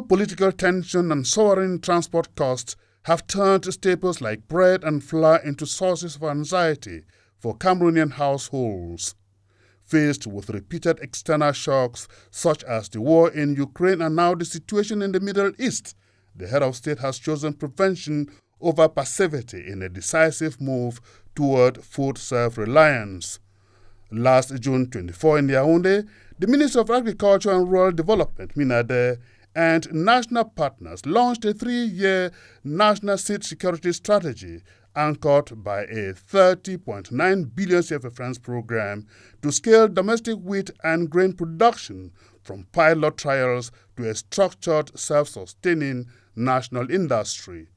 Geopolitical tension and soaring transport costs have turned staples like bread and flour into sources of anxiety for Cameroonian households. Faced with repeated external shocks such as the war in Ukraine and now the situation in the Middle East, the head of state has chosen prevention over passivity in a decisive move toward food self-reliance. Last June 24 in Yaoundé, the Ministry of Agriculture and Rural Development, MINADE, and national partners launched a 3-year national seed security strategy anchored by a 30.9 billion CFA francs program to scale domestic wheat and grain production from pilot trials to a structured, self-sustaining national industry.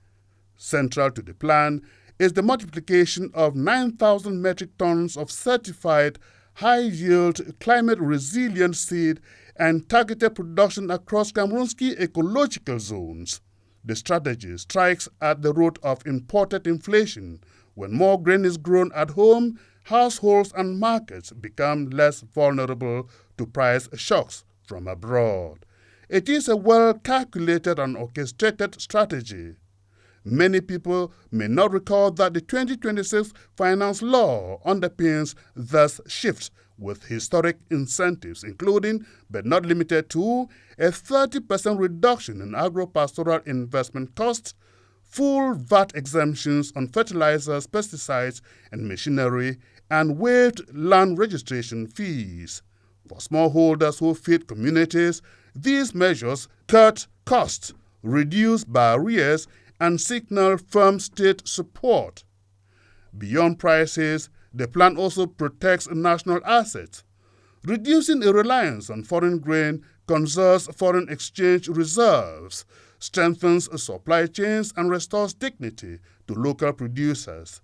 Central to the plan is the multiplication of 9,000 metric tons of certified high-yield, climate-resilient seed and targeted production across Cameroon's key ecological zones. The strategy strikes at the root of imported inflation. When more grain is grown at home, households and markets become less vulnerable to price shocks from abroad. It is a well-calculated and orchestrated strategy. Many people may not recall that the 2026 finance law underpins this shift with historic incentives, including, but not limited to, a 30% reduction in agro-pastoral investment costs, full VAT exemptions on fertilizers, pesticides, and machinery, and waived land registration fees. For smallholders who feed communities, these measures cut costs, reduce barriers, and signal firm state support. Beyond prices, the plan also protects national assets. Reducing a reliance on foreign grain conserves foreign exchange reserves, strengthens supply chains, and restores dignity to local producers.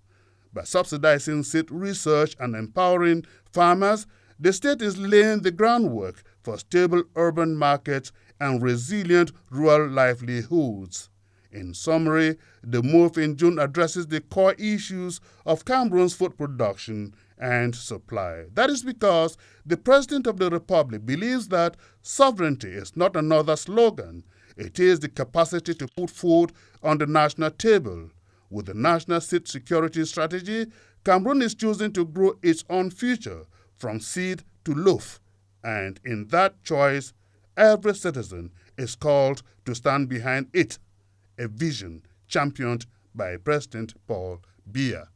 By subsidizing seed research and empowering farmers, the state is laying the groundwork for stable urban markets and resilient rural livelihoods. In summary, the move in June addresses the core issues of Cameroon's food production and supply. That is because the President of the Republic believes that sovereignty is not another slogan. It is the capacity to put food on the national table. With the National Seed Security Strategy, Cameroon is choosing to grow its own future from seed to loaf. And in that choice, every citizen is called to stand behind it, a vision championed by President Paul Biya.